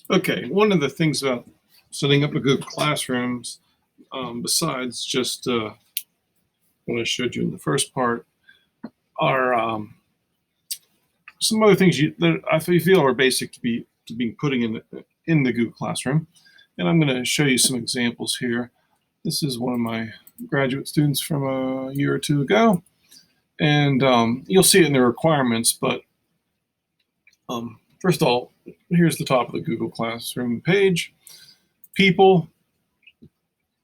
Okay, one of the things about setting up a Google Classrooms, besides just what I showed you in the first part, are some other things that I feel are basic to be putting in the Google Classroom. And I'm going to show you some examples here. This is one of my graduate students from a year or two ago, and you'll see it in the requirements. But first of all, here's the top of the Google Classroom page. People.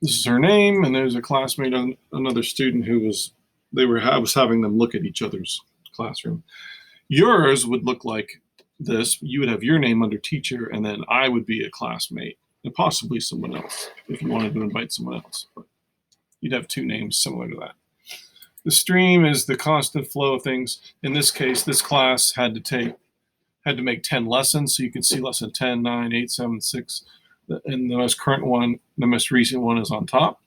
This is her name, and there's a classmate, another student I was having them look at each other's classroom. Yours would look like this. You would have your name under teacher, and then I would be a classmate, and possibly someone else if you wanted to invite someone else. But you'd have two names similar to that. The stream is the constant flow of things. In this case, this class had to make 10 lessons, so you can see lesson 10, 9, 8, 7, 6. And the most current one, the most recent one, is on top.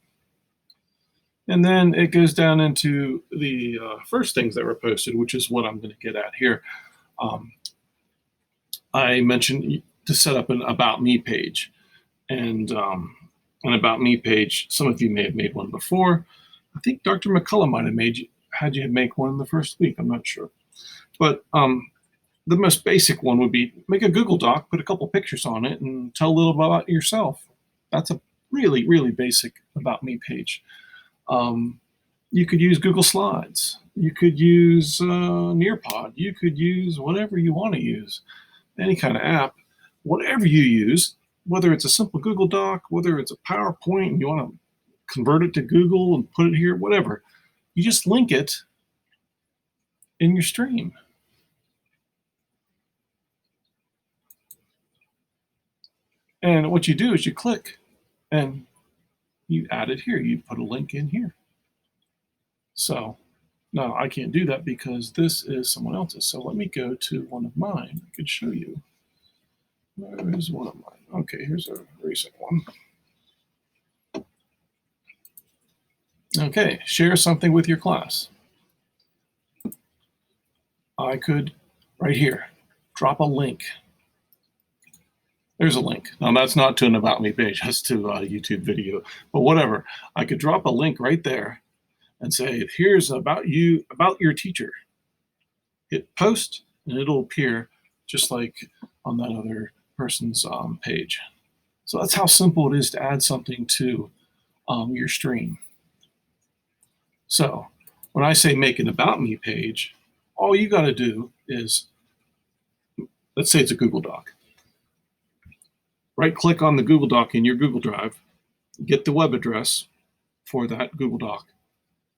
And then it goes down into the first things that were posted, which is what I'm going to get at here. I mentioned to set up an About Me page. And an About Me page, some of you may have made one before. I think Dr. McCullough might have had you make one the first week. I'm not sure. But the most basic one would be make a Google Doc, put a couple pictures on it, and tell a little about yourself. That's a really, really basic About Me page. You could use Google Slides. You could use Nearpod. You could use whatever you want to use, any kind of app. Whatever you use, whether it's a simple Google Doc, whether it's a PowerPoint, and you want to convert it to Google and put it here, whatever, you just link it in your stream. And what you do is you click and you add it here. You put a link in here. So now I can't do that because this is someone else's. So let me go to one of mine. I could show you. Where is one of mine? Okay, here's a recent one. Okay, share something with your class. I could, right here, drop a link. There's a link. Now that's not to an About Me page, that's to a YouTube video, but whatever. I could drop a link right there and say, here's about your teacher. Hit post, and it'll appear just like on that other person's page. So that's how simple it is to add something to your stream. So when I say make an About Me page, all you got to do is, let's say it's a Google Doc. Right-click on the Google Doc in your Google Drive, get the web address for that Google Doc,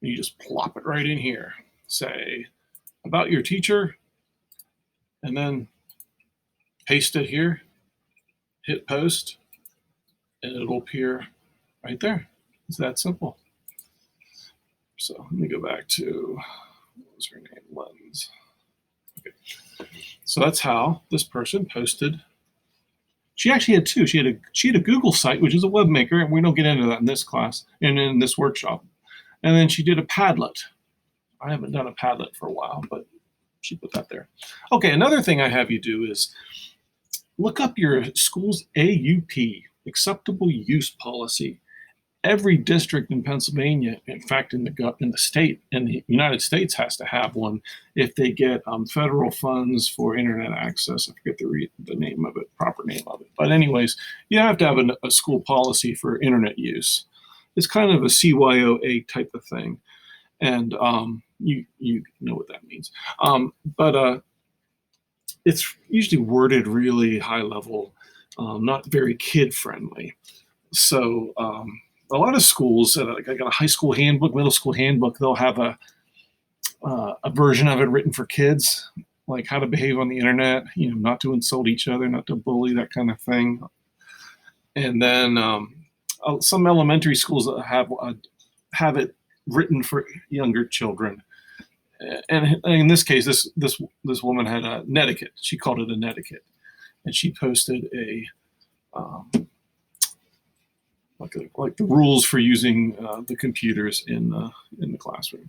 and you just plop it right in here. Say, about your teacher, and then paste it here, hit post, and it'll appear right there. It's that simple. So let me go back to, what was her name? Lens. Okay. So that's how this person posted. She actually had two. She had a Google site, which is a web maker, and we don't get into that in this class and in this workshop. And then she did a Padlet. I haven't done a Padlet for a while, but she put that there. Okay, another thing I have you do is look up your school's AUP, Acceptable Use Policy. Every district in Pennsylvania, in fact, in the state, in the United States, has to have one if they get federal funds for internet access. I forget the name of it, proper name of it. But anyways, you have to have a school policy for internet use. It's kind of a CYO8 type of thing, and you know what that means. But it's usually worded really high level, not very kid friendly. So a lot of schools, like I got a high school handbook, middle school handbook, they'll have a version of it written for kids, like how to behave on the internet, not to insult each other, not to bully, that kind of thing. And then some elementary schools have it written for younger children. And in this case, this woman had a netiquette. She called it a netiquette, and she posted a like the rules for using the computers in the classroom.